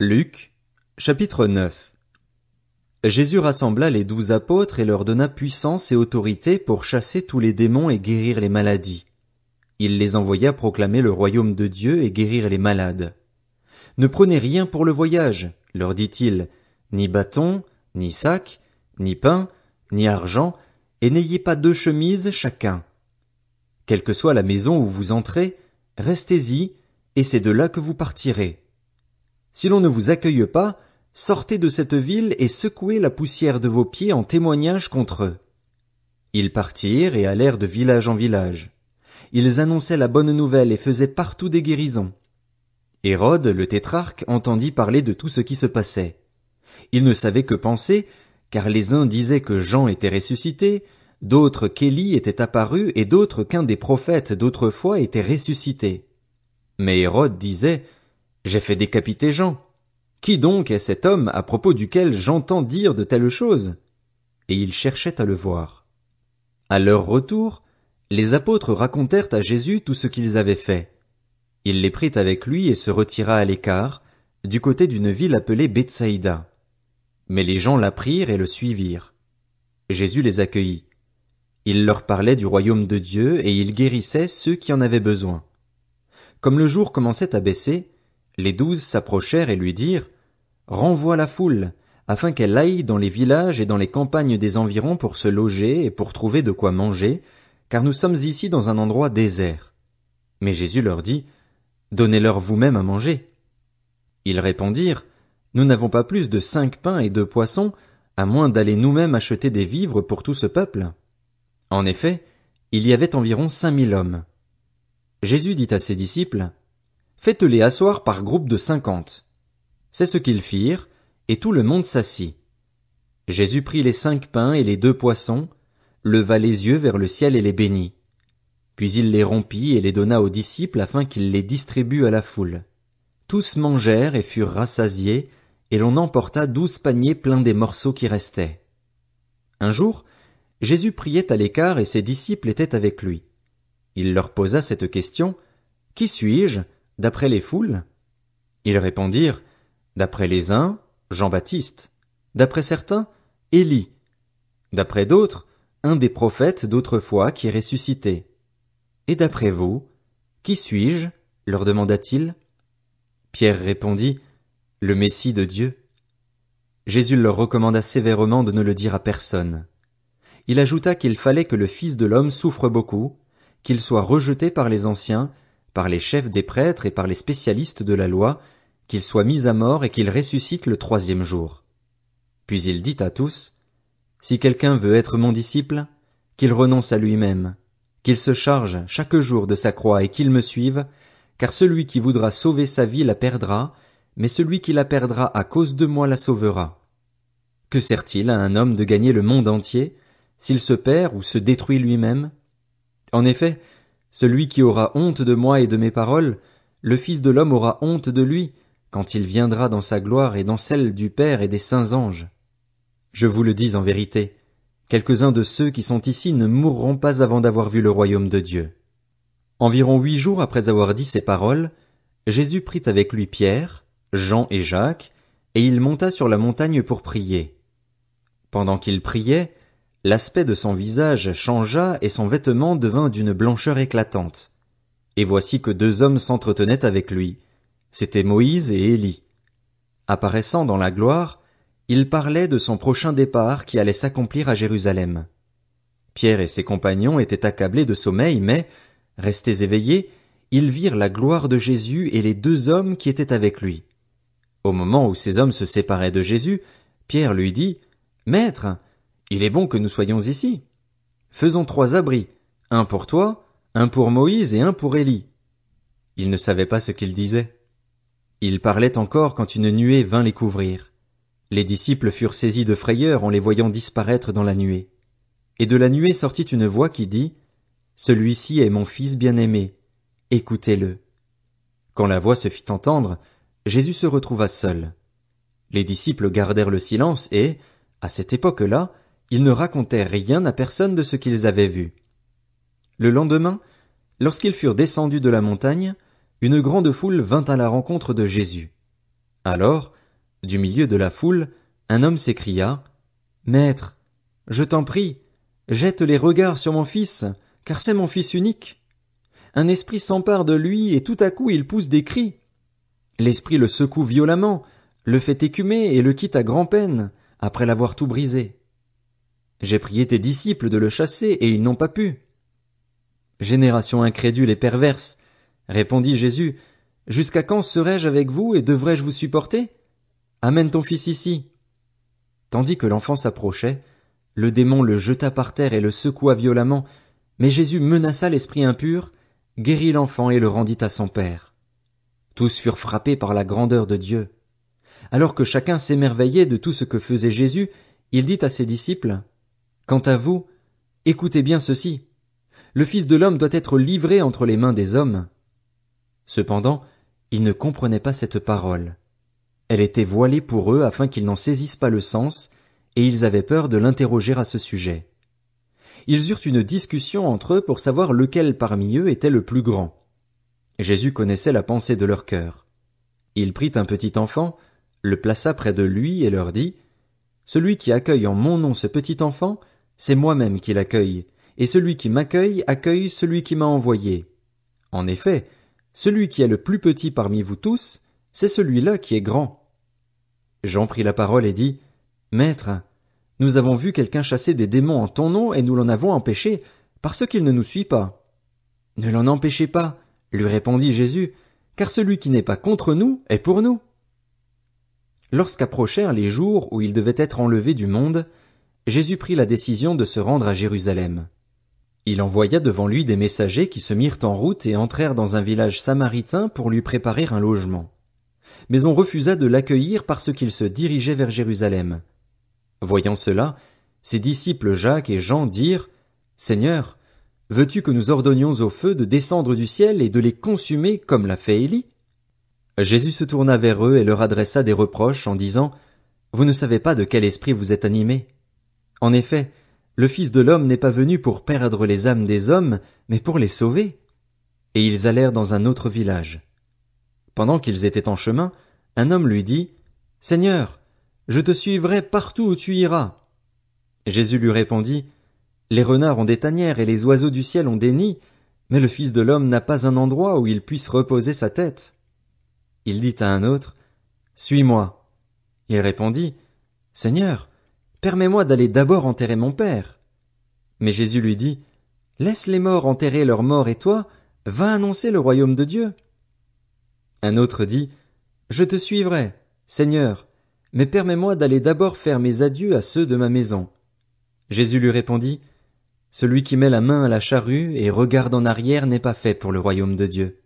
Luc, chapitre 9. Jésus rassembla les 12 apôtres et leur donna puissance et autorité pour chasser tous les démons et guérir les maladies. Il les envoya proclamer le royaume de Dieu et guérir les malades. Ne prenez rien pour le voyage, leur dit-il, ni bâton, ni sac, ni pain, ni argent, et n'ayez pas 2 chemises chacun. Quelle que soit la maison où vous entrez, restez-y, et c'est de là que vous partirez. Si l'on ne vous accueille pas, sortez de cette ville et secouez la poussière de vos pieds en témoignage contre eux. Ils partirent et allèrent de village en village. Ils annonçaient la bonne nouvelle et faisaient partout des guérisons. Hérode, le tétrarque, entendit parler de tout ce qui se passait. Il ne savait que penser, car les uns disaient que Jean était ressuscité, d'autres qu'Élie était apparu et d'autres qu'un des prophètes d'autrefois était ressuscité. Mais Hérode disait: J'ai fait décapiter Jean. Qui donc est cet homme à propos duquel j'entends dire de telles choses? Et il cherchait à le voir. À leur retour, les apôtres racontèrent à Jésus tout ce qu'ils avaient fait. Il les prit avec lui et se retira à l'écart, du côté d'une ville appelée Bethsaïda. Mais les gens l'apprirent et le suivirent. Jésus les accueillit. Il leur parlait du royaume de Dieu et il guérissait ceux qui en avaient besoin. Comme le jour commençait à baisser, les 12 s'approchèrent et lui dirent: Renvoie la foule, afin qu'elle aille dans les villages et dans les campagnes des environs pour se loger et pour trouver de quoi manger, car nous sommes ici dans un endroit désert. Mais Jésus leur dit: Donnez-leur vous-même à manger. Ils répondirent: Nous n'avons pas plus de 5 pains et 2 poissons, à moins d'aller nous-mêmes acheter des vivres pour tout ce peuple. En effet, il y avait environ 5000 hommes. Jésus dit à ses disciples: Faites-les asseoir par groupe de 50. C'est ce qu'ils firent, et tout le monde s'assit. Jésus prit les 5 pains et les 2 poissons, leva les yeux vers le ciel et les bénit. Puis il les rompit et les donna aux disciples afin qu'ils les distribuent à la foule. Tous mangèrent et furent rassasiés, et l'on emporta 12 paniers pleins des morceaux qui restaient. Un jour, Jésus priait à l'écart et ses disciples étaient avec lui. Il leur posa cette question: Qui suis-je, d'après les foules? Ils répondirent: D'après les uns, Jean-Baptiste; d'après certains, Élie; d'après d'autres, un des prophètes d'autrefois qui est ressuscité. Et d'après vous, qui suis-je? Leur demanda-t-il. Pierre répondit: Le Messie de Dieu. Jésus leur recommanda sévèrement de ne le dire à personne. Il ajouta qu'il fallait que le Fils de l'homme souffre beaucoup, qu'il soit rejeté par les anciens, par les chefs des prêtres et par les spécialistes de la loi, qu'il soit mis à mort et qu'il ressuscite le 3e jour. Puis il dit à tous: Si quelqu'un veut être mon disciple, qu'il renonce à lui-même, qu'il se charge chaque jour de sa croix et qu'il me suive, car celui qui voudra sauver sa vie la perdra, mais celui qui la perdra à cause de moi la sauvera. Que sert-il à un homme de gagner le monde entier, s'il se perd ou se détruit lui-même? En effet, celui qui aura honte de moi et de mes paroles, le Fils de l'homme aura honte de lui, quand il viendra dans sa gloire et dans celle du Père et des saints anges. Je vous le dis en vérité, quelques-uns de ceux qui sont ici ne mourront pas avant d'avoir vu le royaume de Dieu. Environ 8 jours après avoir dit ces paroles, Jésus prit avec lui Pierre, Jean et Jacques, et il monta sur la montagne pour prier. Pendant qu'il priait, l'aspect de son visage changea et son vêtement devint d'une blancheur éclatante. Et voici que 2 hommes s'entretenaient avec lui. C'étaient Moïse et Élie. Apparaissant dans la gloire, il parlait de son prochain départ qui allait s'accomplir à Jérusalem. Pierre et ses compagnons étaient accablés de sommeil, mais, restés éveillés, ils virent la gloire de Jésus et les 2 hommes qui étaient avec lui. Au moment où ces hommes se séparaient de Jésus, Pierre lui dit: Maître, il est bon que nous soyons ici. Faisons 3 abris, un pour toi, un pour Moïse et un pour Élie. Ils ne savaient pas ce qu'ils disaient. Ils parlaient encore quand une nuée vint les couvrir. Les disciples furent saisis de frayeur en les voyant disparaître dans la nuée. Et de la nuée sortit une voix qui dit: Celui-ci est mon fils bien-aimé, écoutez-le. Quand la voix se fit entendre, Jésus se retrouva seul. Les disciples gardèrent le silence et, à cette époque-là, ils ne racontèrent rien à personne de ce qu'ils avaient vu. Le lendemain, lorsqu'ils furent descendus de la montagne, une grande foule vint à la rencontre de Jésus. Alors, du milieu de la foule, un homme s'écria, « Maître, je t'en prie, jette les regards sur mon fils, car c'est mon fils unique. Un esprit s'empare de lui et tout à coup il pousse des cris. L'esprit le secoue violemment, le fait écumer et le quitte à grand-peine, après l'avoir tout brisé. J'ai prié tes disciples de le chasser et ils n'ont pas pu. » Génération incrédule et perverse, répondit Jésus, jusqu'à quand serai-je avec vous et devrais-je vous supporter? Amène ton fils ici. Tandis que l'enfant s'approchait, le démon le jeta par terre et le secoua violemment, mais Jésus menaça l'esprit impur, guérit l'enfant et le rendit à son père. Tous furent frappés par la grandeur de Dieu. Alors que chacun s'émerveillait de tout ce que faisait Jésus, il dit à ses disciples, « Quant à vous, écoutez bien ceci. Le Fils de l'homme doit être livré entre les mains des hommes. » Cependant, ils ne comprenaient pas cette parole. Elle était voilée pour eux afin qu'ils n'en saisissent pas le sens, et ils avaient peur de l'interroger à ce sujet. Ils eurent une discussion entre eux pour savoir lequel parmi eux était le plus grand. Jésus connaissait la pensée de leur cœur. Il prit un petit enfant, le plaça près de lui et leur dit, « Celui qui accueille en mon nom ce petit enfant, c'est moi-même qui l'accueille, et celui qui m'accueille accueille celui qui m'a envoyé. En effet, celui qui est le plus petit parmi vous tous, c'est celui-là qui est grand. » Jean prit la parole et dit, « Maître, nous avons vu quelqu'un chasser des démons en ton nom et nous l'en avons empêché, parce qu'il ne nous suit pas. » « Ne l'en empêchez pas, lui répondit Jésus, car celui qui n'est pas contre nous est pour nous. » Lorsqu'approchèrent les jours où il devait être enlevé du monde, Jésus prit la décision de se rendre à Jérusalem. Il envoya devant lui des messagers qui se mirent en route et entrèrent dans un village samaritain pour lui préparer un logement. Mais on refusa de l'accueillir parce qu'il se dirigeait vers Jérusalem. Voyant cela, ses disciples Jacques et Jean dirent, « Seigneur, veux-tu que nous ordonnions au feu de descendre du ciel et de les consumer comme l'a fait Élie ?» Jésus se tourna vers eux et leur adressa des reproches en disant, « Vous ne savez pas de quel esprit vous êtes animés. En effet, le Fils de l'homme n'est pas venu pour perdre les âmes des hommes, mais pour les sauver. » Et ils allèrent dans un autre village. Pendant qu'ils étaient en chemin, un homme lui dit, « Seigneur, je te suivrai partout où tu iras. » Jésus lui répondit, « Les renards ont des tanières et les oiseaux du ciel ont des nids, mais le Fils de l'homme n'a pas un endroit où il puisse reposer sa tête. » Il dit à un autre, « Suis-moi. » Il répondit, « Seigneur, permets-moi d'aller d'abord enterrer mon père. » Mais Jésus lui dit, « Laisse les morts enterrer leurs morts et toi, va annoncer le royaume de Dieu. » Un autre dit, « Je te suivrai, Seigneur, mais permets-moi d'aller d'abord faire mes adieux à ceux de ma maison. » Jésus lui répondit, « Celui qui met la main à la charrue et regarde en arrière n'est pas fait pour le royaume de Dieu. »